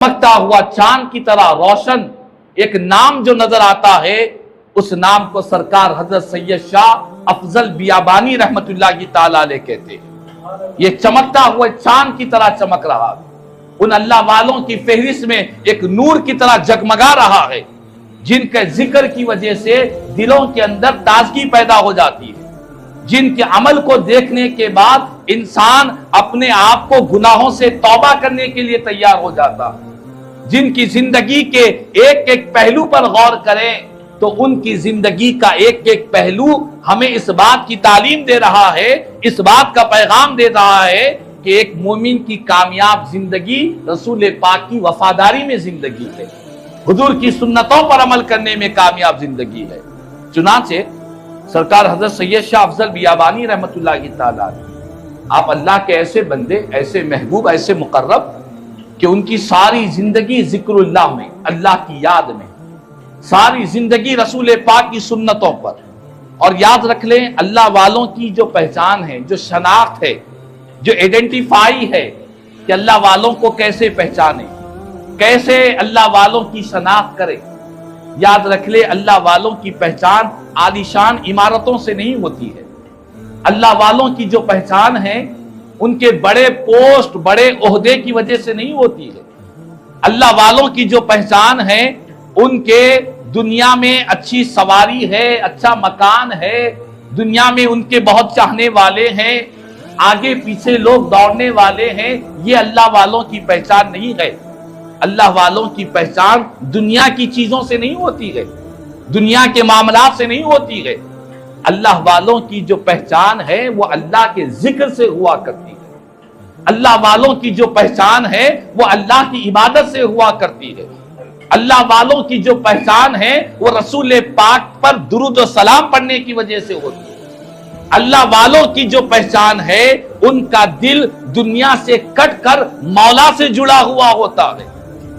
चमकता हुआ चांद की तरह रोशन एक नाम जो नजर आता है, उस नाम को सरकार हजरत सैयद शाह अफजल बियाबानी रहमतुल्लाह ताला अलैह कहते हैं। ये चमकता हुआ चांद की तरह चमक रहा है, उन अल्लाह वालों की फहरिस्त में एक नूर की तरह जगमगा रहा है, जिनके जिक्र की वजह से दिलों के अंदर ताजगी पैदा हो जाती है, जिनके अमल को देखने के बाद इंसान अपने आप को गुनाहों से तौबा करने के लिए तैयार हो जाता है, जिनकी जिंदगी के एक एक पहलू पर गौर करें तो उनकी जिंदगी का एक एक पहलू हमें इस बात की तालीम दे रहा है, इस बात का पैगाम दे रहा है कि एक मोमिन की कामयाब जिंदगी रसूल पाक की वफादारी में जिंदगी है, हुजूर की सुन्नतों पर अमल करने में कामयाब जिंदगी है। चुनांचे सरकार हजरत सैयद शाह अफजल बियाबानी रहमतुल्लाह ताला अलैह, आप अल्लाह के ऐसे बंदे, ऐसे महबूब, ऐसे मुकर्रब कि उनकी सारी जिंदगी जिक्रुल्लाह में, अल्लाह की याद में, सारी जिंदगी रसूल पाक की सुन्नतों पर। और याद रख लें, अल्लाह वालों की जो पहचान है, जो शनाख्त है, जो आइडेंटिफाई है कि अल्लाह वालों को कैसे पहचाने, कैसे अल्लाह वालों की शनाख्त करे। याद रख ले, अल्लाह वालों की पहचान आलीशान इमारतों से नहीं होती है। अल्लाह वालों की जो पहचान है उनके बड़े पोस्ट, बड़े ओहदे की वजह से नहीं होती है। अल्लाह वालों की जो पहचान है उनके दुनिया में अच्छी सवारी है, अच्छा मकान है, दुनिया में उनके बहुत चाहने वाले हैं, आगे पीछे लोग दौड़ने वाले हैं, ये अल्लाह वालों की पहचान नहीं है। अल्लाह वालों की पहचान दुनिया की चीजों से नहीं होती है, दुनिया के मामलात से नहीं होती है। अल्लाह वालों की जो पहचान है वो अल्लाह के जिक्र से हुआ करती है। अल्लाह वालों की जो पहचान है वो अल्लाह की इबादत से हुआ करती है। अल्लाह वालों की जो पहचान है वो रसूल पाक पर दुरूद और सलाम पढ़ने की वजह से होती है। अल्लाह वालों की जो पहचान है उनका दिल दुनिया से कट कर मौला से जुड़ा हुआ होता है।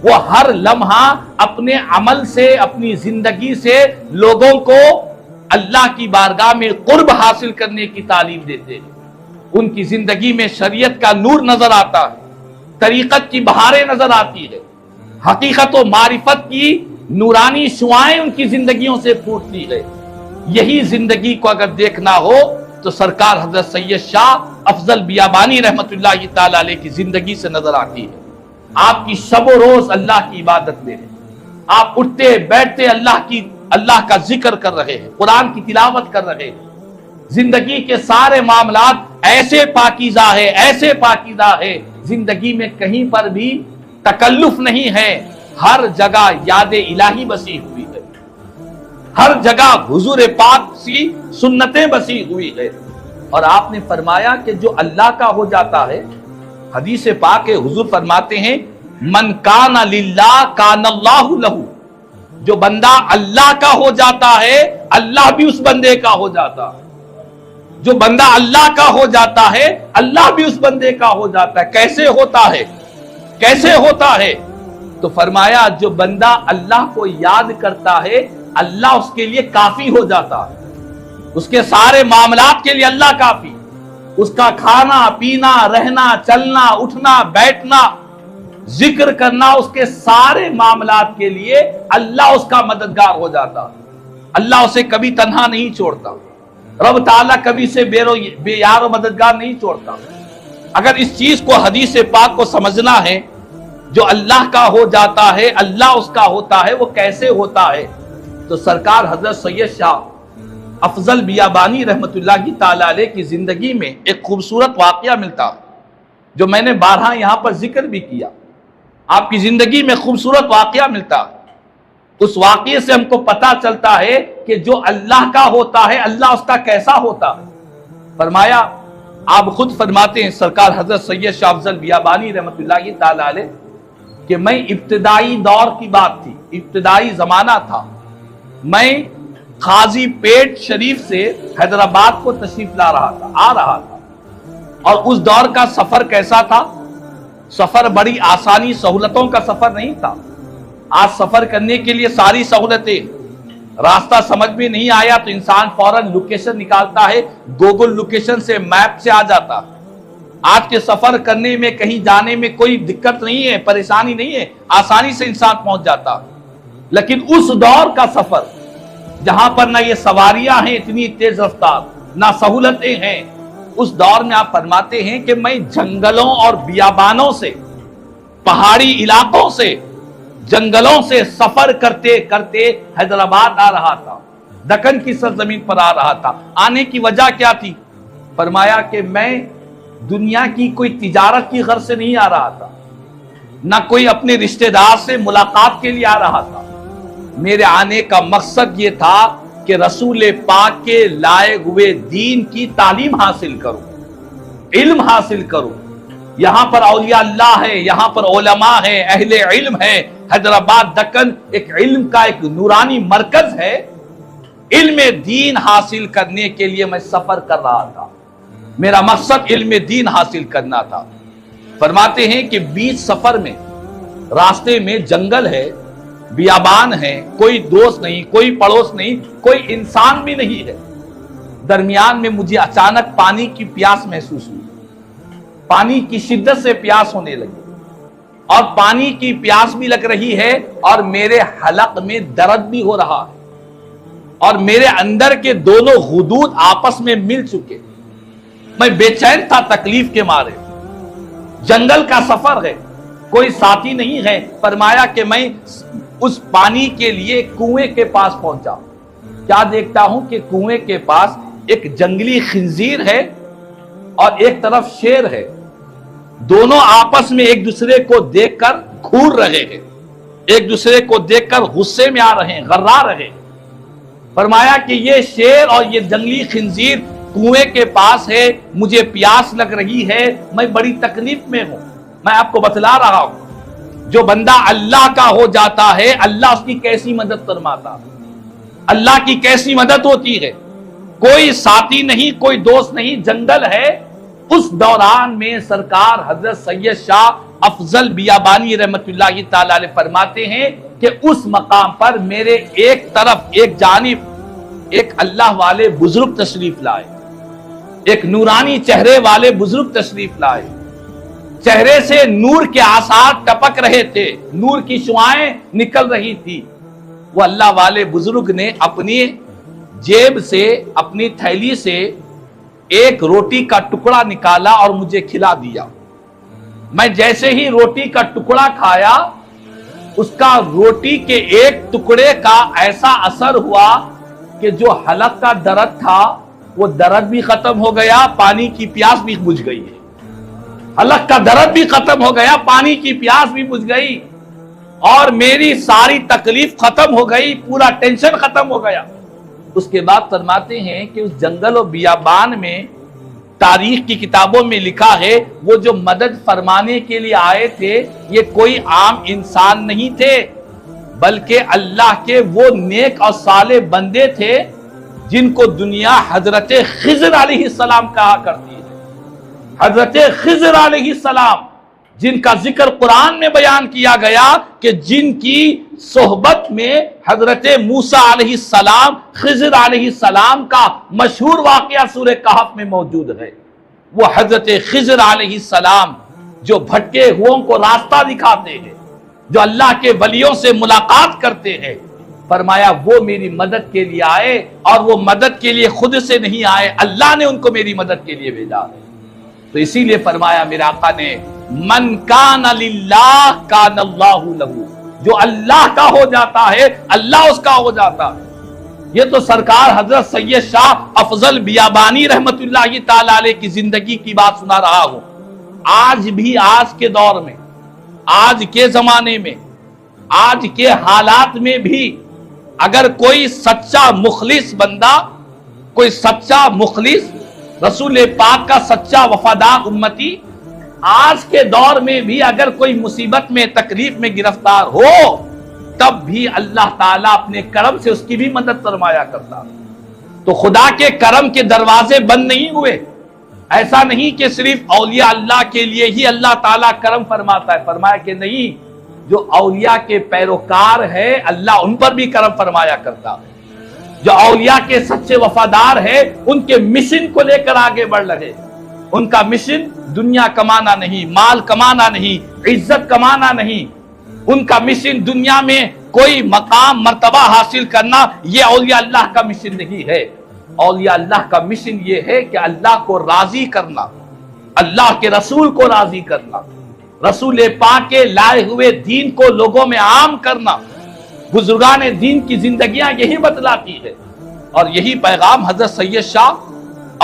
वो हर लम्हा अपने अमल से, अपनी जिंदगी से लोगों को अल्लाह की बारगाह में कुर्ब हासिल करने की तालीम देते हैं। उनकी जिंदगी में शरीयत का नूर नजर आता है, तरीकत की बहारें नजर आती है, हकीकत और मारिफत की नूरानी शुआएं उनकी जिंदगियों से फूटती है। यही जिंदगी को अगर देखना हो तो सरकार हजरत सैयद शाह अफजल बियाबानी रहमतुल्लाह ताला अलैह की जिंदगी से नजर आती है। आपकी शबो रोज अल्लाह की इबादत में है, आप उठते बैठते अल्लाह का जिक्र कर रहे हैं, कुरान की तिलावत कर रहे हैं, जिंदगी के सारे मामलात ऐसे पाकीज़ा है, ऐसे पाकीज़ा है, जिंदगी में कहीं पर भी तकल्लुफ नहीं है, हर जगह याद इलाही बसी हुई है, हर जगह हुजूर पाक सी सुन्नतें बसी हुई है। और आपने फरमाया कि जो अल्लाह का हो जाता है, हदीस पाक है, हुजूर फरमाते हैं मन काना लिल्लाह कानल्लाहु लहू, जो बंदा अल्लाह का हो जाता है अल्लाह भी उस बंदे का हो जाता है। जो बंदा अल्लाह का हो जाता है अल्लाह भी उस बंदे का हो जाता है। कैसे होता है, कैसे होता है? तो फरमाया जो बंदा अल्लाह को याद करता है अल्लाह उसके लिए काफी हो जाता है, उसके सारे मामलात के लिए अल्लाह काफी। उसका खाना पीना, रहना, चलना, उठना, बैठना, जिक्र करना, उसके सारे मामलात के लिए अल्लाह उसका मददगार हो जाता। अल्लाह उसे कभी तन्हा नहीं छोड़ता, रब ताला कभी से बेयार मददगार नहीं छोड़ता। अगर इस चीज को, हदीस पाक को समझना है, जो अल्लाह का हो जाता है अल्लाह उसका होता है, वो कैसे होता है? तो सरकार हजरत सैयद शाह अफजल बियाबानी रहमतुल्लाह ताला अलैह की जिंदगी में एक खूबसूरत वाकया मिलता है जो मैंने बारहा यहां पर जिक्र भी किया। आपकी जिंदगी में खूबसूरत वाकया मिलता है, उस वाकये से हमको पता चलता है कि जो अल्लाह का होता है अल्लाह उसका कैसा होता है। फरमाया, आप खुद फरमाते हैं सरकार हजरत सैयद शाह अफजल बियाबानी रहमतुल्लाह ताला अलैह कि मैं इब्तिदाई दौर की बात थी, इब्तिदाई जमाना था, मैं खाजी पेट शरीफ से हैदराबाद को तशरीफ ला रहा था, आ रहा था। और उस दौर का सफर कैसा था? सफर बड़ी आसानी सहूलतों का सफर नहीं था। आज सफर करने के लिए सारी सहूलतें, रास्ता समझ में नहीं आया तो इंसान फौरन लोकेशन निकालता है, गूगल लोकेशन से, मैप से आ जाता। आज के सफर करने में, कहीं जाने में कोई दिक्कत नहीं है, परेशानी नहीं है, आसानी से इंसान पहुंच जाता। लेकिन उस दौर का सफर जहां पर ना ये सवारियां हैं इतनी तेज रफ्तार, ना सहूलतें हैं, उस दौर में आप फरमाते हैं कि मैं जंगलों और बियाबानों से, पहाड़ी इलाकों से, जंगलों से सफर करते करते हैदराबाद आ रहा था, दक्कन की सरजमीन पर आ रहा था। आने की वजह क्या थी? फरमाया कि मैं दुनिया की कोई तिजारत की गर्ज से नहीं आ रहा था, ना कोई अपने रिश्तेदार से मुलाकात के लिए आ रहा था। मेरे आने का मकसद ये था कि रसूल पाक के लाए हुए दीन की तालीम हासिल करूं, इल्म हासिल करूं। यहां पर औलिया अल्लाह है, यहां पर उलमा है, अहले इल्म है। हैदराबाद दक्कन एक इल्म का एक नूरानी मरकज है। इल्म दीन हासिल करने के लिए मैं सफर कर रहा था। मेरा मकसद इल्म दीन हासिल करना था। फरमाते हैं कि बीच सफर में रास्ते में जंगल है, बियाबान है, कोई दोस्त नहीं, कोई पड़ोस नहीं, कोई इंसान भी नहीं है। दरमियान में मुझे अचानक पानी की प्यास महसूस हुई। पानी की शिद्दत से प्यास होने लगी और पानी की प्यास भी लग रही है और मेरे हलक में दर्द भी हो रहा है और मेरे अंदर के दोनों हुदूद आपस में मिल चुके। मैं बेचैन था तकलीफ के मारे। जंगल का सफर है, कोई साथी नहीं है। फरमाया कि मैं उस पानी के लिए कुएं के पास पहुंचा। क्या देखता हूं कि कुएं के पास एक जंगली खिंजीर है और एक तरफ शेर है। दोनों आपस में एक दूसरे को देखकर घूर रहे हैं, एक दूसरे को देखकर गुस्से में आ रहे हैं, गर्रा रहे हैं। फरमाया कि ये शेर और ये जंगली खिंजीर कुएं के पास है, मुझे प्यास लग रही है, मैं बड़ी तकलीफ में हूं। मैं आपको बतला रहा हूं, जो बंदा अल्लाह का हो जाता है, अल्लाह उसकी कैसी मदद फरमाता, अल्लाह की कैसी मदद होती है। कोई साथी नहीं, कोई दोस्त नहीं, जंगल है। उस दौरान में सरकार हजरत सैयद शाह अफजल बियाबानी रहमतुल्लाहि ताला अलैह फरमाते हैं कि उस मकाम पर मेरे एक तरफ, एक जानिब एक अल्लाह वाले बुजुर्ग तशरीफ लाए, एक नूरानी चेहरे वाले बुजुर्ग तशरीफ लाए। चेहरे से नूर के आसार टपक रहे थे, नूर की शुआएं निकल रही थी। वो अल्लाह वाले बुजुर्ग ने अपनी जेब से, अपनी थैली से एक रोटी का टुकड़ा निकाला और मुझे खिला दिया। मैं जैसे ही रोटी का टुकड़ा खाया, उसका रोटी के एक टुकड़े का ऐसा असर हुआ कि जो हलक का दर्द था वो दर्द भी खत्म हो गया, पानी की प्यास भी बुझ गई है। हलक का दर्द भी खत्म हो गया, पानी की प्यास भी बुझ गई और मेरी सारी तकलीफ खत्म हो गई, पूरा टेंशन खत्म हो गया। उसके बाद फरमाते हैं कि उस जंगल और बियाबान में तारीख की किताबों में लिखा है, वो जो मदद फरमाने के लिए आए थे ये कोई आम इंसान नहीं थे, बल्कि अल्लाह के वो नेक और साले बंदे थे जिनको दुनिया हजरत खिज़र अलैहिस्सलाम कहा करती है। हजरत खिज़र अलैहिस्सलाम जिनका जिक्र कुरान में बयान किया गया कि जिनकी सोहबत में हजरत मूसा अलैहिस्सलाम, खिज़र अलैहिस्सलाम का मशहूर वाक़या सूरह कहफ में मौजूद है। वो हजरत खिज़र अलैहिस्सलाम जो भटके हुओं को रास्ता दिखाते हैं, जो अल्लाह के वलियों से मुलाकात करते हैं, फरमाया वो मेरी मदद के लिए आए और वो मदद के लिए खुद से नहीं आए, अल्लाह ने उनको मेरी मदद के लिए भेजा है। तो इसीलिए फरमाया मेरे आका ने, मन कान लिल्लाह कान अल्लाहु लहू, जो अल्लाह का हो जाता है अल्लाह उसका हो जाता है। ये तो सरकार हजरत सैयद शाह अफजल बियाबानी रहमतुल्लाहि ताला अलैह की जिंदगी की बात सुना रहा हूं। आज भी, आज के दौर में, आज के जमाने में, आज के हालात में भी अगर कोई सच्चा मुखलिस बंदा, कोई सच्चा मुखलिस, रसूल पाक का सच्चा वफादार उम्मती, आज के दौर में भी अगर कोई मुसीबत में, तकलीफ में गिरफ्तार हो, तब भी अल्लाह ताला अपने करम से उसकी भी मदद फरमाया करता। तो खुदा के करम के दरवाजे बंद नहीं हुए। ऐसा नहीं कि सिर्फ औलिया अल्लाह के लिए ही अल्लाह ताला करम फरमाता है। फरमाया कि नहीं, जो औलिया के पैरोकार है अल्लाह उन पर भी करम फरमाया करता है। जो औलिया के सच्चे वफादार है उनके मिशन को लेकर आगे बढ़ रहे, उनका मिशन دنیا کمانا نہیں، مال کمانا نہیں، عزت کمانا نہیں، ان کا مشن دنیا میں کوئی مقام مرتبہ حاصل کرنا، یہ اولیاء اللہ کا مشن نہیں ہے۔ اولیاء اللہ کا مشن یہ ہے کہ اللہ کو راضی کرنا، اللہ کے رسول کو راضی کرنا، رسول پاک کے لائے ہوئے دین کو لوگوں میں عام کرنا۔ بزرگان دین کی زندگیاں یہی بتلاتی ہے، اور یہی پیغام حضرت سید شاہ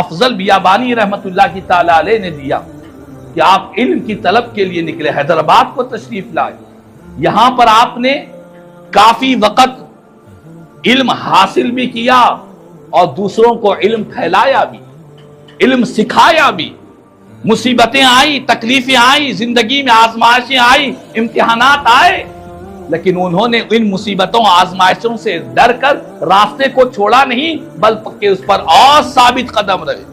افضل بیابانی رحمت اللہ کی تعالی علیہ نے دیا کہ آپ علم کی طلب کے لیے نکلے، حیدرآباد کو تشریف لائے۔ یہاں پر آپ نے کافی وقت علم حاصل بھی کیا اور دوسروں کو علم پھیلایا بھی، علم سکھایا بھی۔ مصیبتیں آئی، تکلیفیں آئی، زندگی میں آزمائشیں آئی، امتحانات آئے، لیکن انہوں نے ان مصیبتوں آزمائشوں سے ڈر کر راستے کو چھوڑا نہیں، بلکہ اس پر اور ثابت قدم رہے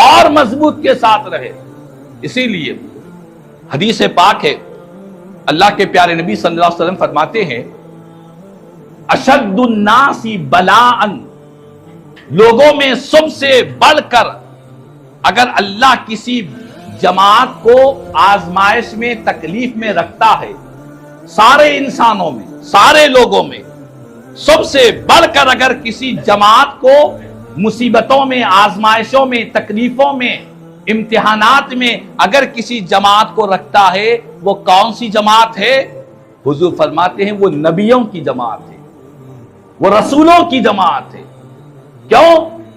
اور مضبوط کے ساتھ رہے۔ اسی لیے حدیث پاک ہے، اللہ کے پیارے نبی صلی اللہ علیہ وسلم فرماتے ہیں اشد الناس بلاء، لوگوں میں سب سے بڑھ کر اگر اللہ کسی جماعت کو آزمائش میں، تکلیف میں رکھتا ہے، سارے انسانوں میں، سارے لوگوں میں سب سے بڑھ کر اگر کسی جماعت کو مصیبتوں میں، آزمائشوں میں، تکلیفوں میں، امتحانات میں اگر کسی جماعت کو رکھتا ہے، وہ کون سی جماعت ہے؟ حضور فرماتے ہیں وہ نبیوں کی جماعت ہے، وہ رسولوں کی جماعت ہے۔ کیوں؟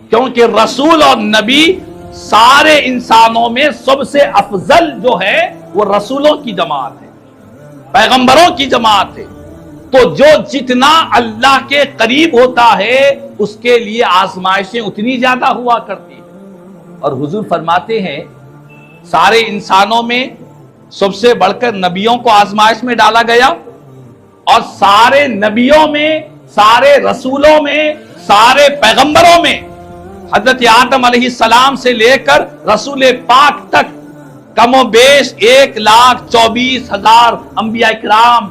کیونکہ رسول اور نبی سارے انسانوں میں سب سے افضل جو ہے وہ رسولوں کی جماعت ہے، پیغمبروں کی جماعت ہے۔ تو جو جتنا اللہ کے قریب ہوتا ہے اس کے لیے آزمائشیں اتنی زیادہ ہوا کرتی ہیں۔ اور حضور فرماتے ہیں سارے انسانوں میں سب سے بڑھ کر نبیوں کو آزمائش میں ڈالا گیا، اور سارے نبیوں میں، سارے رسولوں میں، سارے پیغمبروں میں حضرت آدم علیہ السلام سے لے کر رسول پاک تک کم و بیش 1,24,000 انبیاء کرام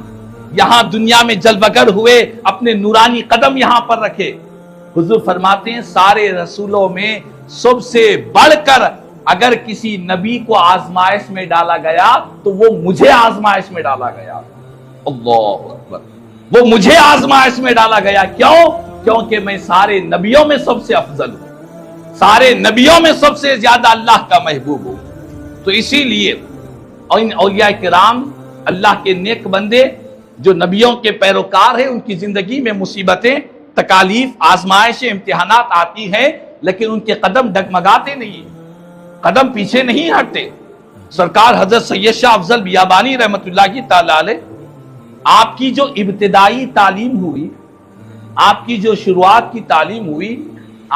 یہاں دنیا میں جلوگر ہوئے، اپنے نورانی قدم یہاں پر رکھے۔ حضور فرماتے ہیں سارے رسولوں میں سب سے بڑھ کر اگر کسی نبی کو آزمائش میں ڈالا گیا تو وہ مجھے آزمائش میں ڈالا گیا۔ اللہ اکبر، وہ مجھے آزمائش میں ڈالا گیا۔ کیوں؟ کیونکہ میں سارے نبیوں میں سب سے افضل ہوں، سارے نبیوں میں سب سے زیادہ اللہ کا محبوب ہوں۔ تو اسی لیے ان اولیاء کرام، اللہ کے نیک بندے جو نبیوں کے پیروکار ہیں، ان کی زندگی میں مصیبتیں، تکالیف، آزمائشیں، امتحانات آتی ہیں، لیکن ان کے قدم ڈگمگاتے نہیں، قدم پیچھے نہیں ہٹتے۔ سرکار حضرت سید شاہ افضل بیابانی رحمت اللہ کی تعالی علیہ، آپ کی جو ابتدائی تعلیم ہوئی، آپ کی جو شروعات کی تعلیم ہوئی،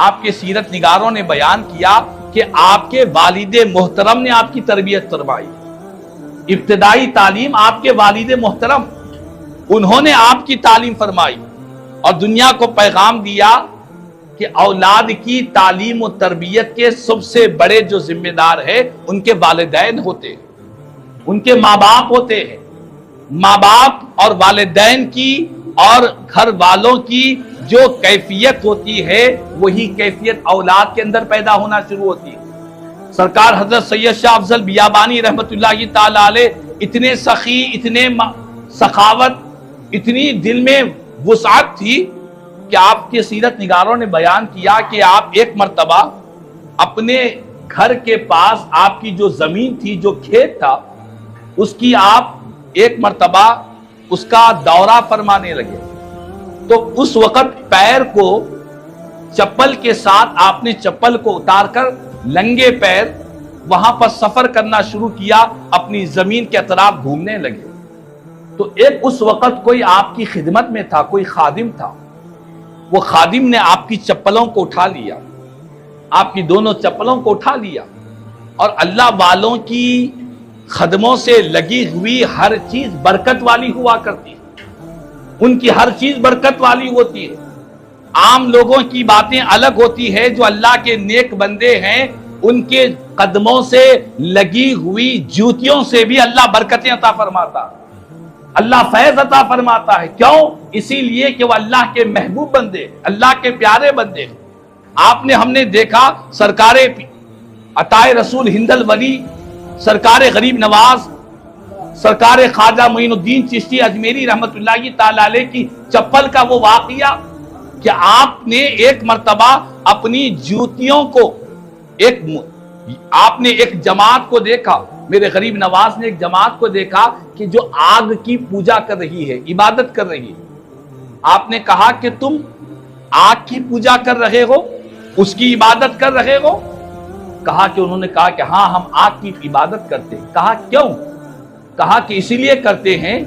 آپ کے سیرت نگاروں نے بیان کیا کہ آپ کے والد محترم نے آپ کی تربیت فرمائی۔ ابتدائی تعلیم آپ کے والد محترم، انہوں نے آپ کی تعلیم فرمائی اور دنیا کو پیغام دیا کہ اولاد کی تعلیم و تربیت کے سب سے بڑے جو ذمہ دار ہے ان کے والدین ہوتے ہیں، ان کے ماں باپ ہوتے ہیں۔ ماں باپ اور والدین کی اور گھر والوں کی جو کیفیت ہوتی ہے وہی کیفیت اولاد کے اندر پیدا ہونا شروع ہوتی ہے۔ سرکار حضرت سید شاہ افضل بیابانی رحمت اللہ تعالی علیہ اتنے سخی، اتنے سخاوت، اتنی دل میں وسعت تھی کہ آپ کے سیرت نگاروں نے بیان کیا کہ آپ ایک مرتبہ اپنے گھر کے پاس آپ کی جو زمین تھی، جو کھیت تھا، اس کی آپ ایک مرتبہ اس کا دورہ فرمانے لگے۔ تو اس وقت پیر کو چپل کے ساتھ آپ نے چپل کو اتار کر ننگے پیر وہاں پر سفر کرنا شروع کیا، اپنی زمین کے اطراف گھومنے لگے۔ تو ایک اس وقت کوئی آپ کی خدمت میں تھا، کوئی خادم تھا، وہ خادم نے آپ کی چپلوں کو اٹھا لیا، آپ کی دونوں چپلوں کو اٹھا لیا، اور اللہ والوں کی خدموں سے لگی ہوئی ہر چیز برکت والی ہوا کرتی ہے، ان کی ہر چیز برکت والی ہوتی ہے۔ عام لوگوں کی باتیں الگ ہوتی ہے، جو اللہ کے نیک بندے ہیں ان کے قدموں سے لگی ہوئی جوتیوں سے بھی اللہ برکتیں عطا فرماتا ہے، اللہ فیض عطا فرماتا ہے۔ کیوں؟ اسی لیے کہ وہ اللہ کے محبوب بندے، اللہ کے پیارے بندے۔ ہم نے دیکھا سرکار عطائے رسول ہند الولی سرکار غریب نواز سرکار خواجہ معین الدین چشتی اجمیری رحمت اللہ تعالی علیہ کی چپل کا وہ واقعہ کہ آپ نے ایک مرتبہ اپنی جوتیوں کو آپ نے ایک جماعت کو دیکھا، میرے غریب نواز نے ایک جماعت کو دیکھا کہ جو آگ کی پوجا کر رہی ہے، عبادت کر رہی ہے۔ آپ نے کہا کہ تم آگ کی پوجا کر رہے ہو، اس کی عبادت کر رہے ہو؟ کہا کہ انہوں نے کہا کہ ہاں ہم آگ کی عبادت کرتے ہیں۔ کہا کیوں؟ کہا کہ اسی لیے کرتے ہیں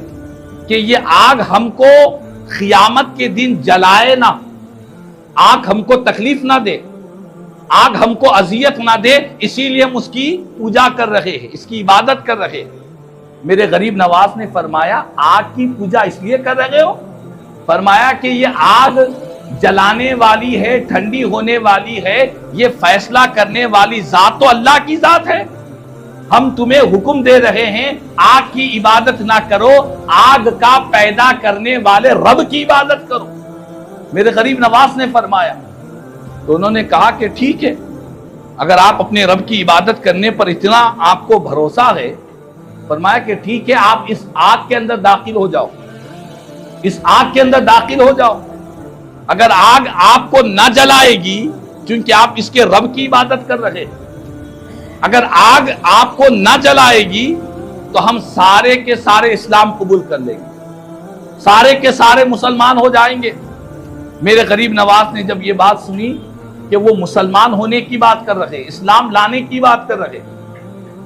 کہ یہ آگ ہم کو قیامت کے دن جلائے نہ، آگ ہم کو تکلیف نہ دے، آگ ہم کو اذیت نہ دے، اسی لیے ہم اس کی پوجا کر رہے ہیں، اس کی عبادت کر رہے ہیں۔ میرے غریب نواز نے فرمایا آگ کی پوجا اس لیے کر رہے ہو؟ فرمایا کہ یہ آگ جلانے والی ہے، ٹھنڈی ہونے والی ہے، یہ فیصلہ کرنے والی ذات تو اللہ کی ذات ہے۔ ہم تمہیں حکم دے رہے ہیں آگ کی عبادت نہ کرو، آگ کا پیدا کرنے والے رب کی عبادت کرو۔ میرے غریب نواز نے فرمایا تو انہوں نے کہا کہ ٹھیک ہے، اگر آپ اپنے رب کی عبادت کرنے پر اتنا آپ کو بھروسہ ہے، فرمایا کہ ٹھیک ہے، آپ اس آگ کے اندر داخل ہو جاؤ، اس آگ کے اندر داخل ہو جاؤ۔ اگر آگ آپ کو نہ جلائے گی کیونکہ آپ اس کے رب کی عبادت کر رہے ہیں، اگر آگ آپ کو نہ جلائے گی تو ہم سارے کے سارے اسلام قبول کر لیں گے، سارے کے سارے مسلمان ہو جائیں گے۔ میرے غریب نواز نے جب یہ بات سنی کہ وہ مسلمان ہونے کی بات کر رہے، اسلام لانے کی بات کر رہے،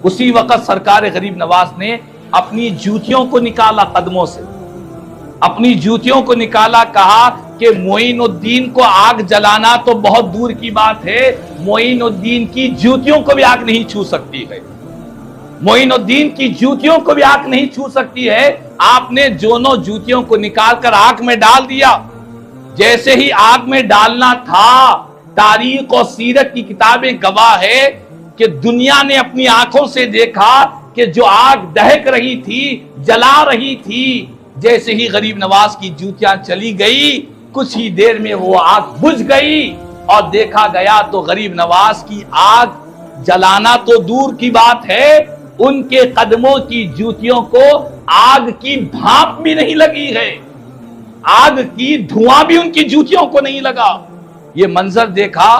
اسی وقت سرکار غریب نواز نے اپنی جوتیوں کو نکالا، قدموں سے اپنی جوتیوں کو نکالا، کہا کہ معین الدین کو آگ جلانا تو بہت دور کی بات ہے، معین الدین کی جوتیوں کو بھی آگ نہیں چھو سکتی ہے، معین الدین کی جوتیوں کو بھی آگ نہیں چھو سکتی ہے۔ آپ نے دونوں جوتیوں کو نکال کر آگ میں ڈال دیا۔ جیسے ہی آگ میں ڈالنا تھا، تاریخ اور سیرت کی کتابیں گواہ ہے کہ دنیا نے اپنی آنکھوں سے دیکھا کہ جو آگ دہک رہی تھی، جلا رہی تھی، جیسے ہی غریب نواز کی جوتیاں چلی گئی، کچھ ہی دیر میں وہ آگ بجھ گئی، اور دیکھا گیا تو غریب نواز کی آگ جلانا تو دور کی بات ہے، ان کے قدموں کی جوتیوں کو آگ کی بھاپ بھی نہیں لگی ہے، آگ کی دھواں بھی ان کی جوتیوں کو نہیں لگا۔ یہ منظر دیکھا،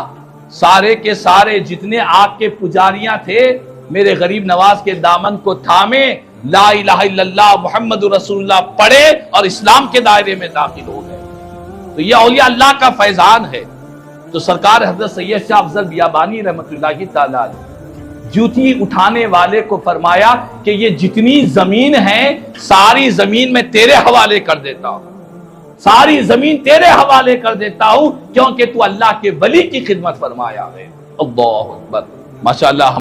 سارے کے سارے جتنے آگ کے پجاریاں تھے میرے غریب نواز کے دامن کو تھامے، لا الہ الا اللہ محمد رسول اللہ پڑھے اور اسلام کے دائرے میں داخل ہو گئے۔ تو یہ اولیاء اللہ کا فیضان ہے۔ تو سرکار حضرت سید شاہ افضل بیابانی رحمت اللہ تعالی علیہ جوتی اٹھانے والے کو فرمایا کہ یہ جتنی زمین ہے ساری زمین میں تیرے حوالے کر دیتا ہوں، ساری زمین تیرے حوالے کر دیتا ہوں، کیونکہ تو اللہ کے ولی کی خدمت فرمایا ہے۔ اللہ اکبر، ماشاءاللہ۔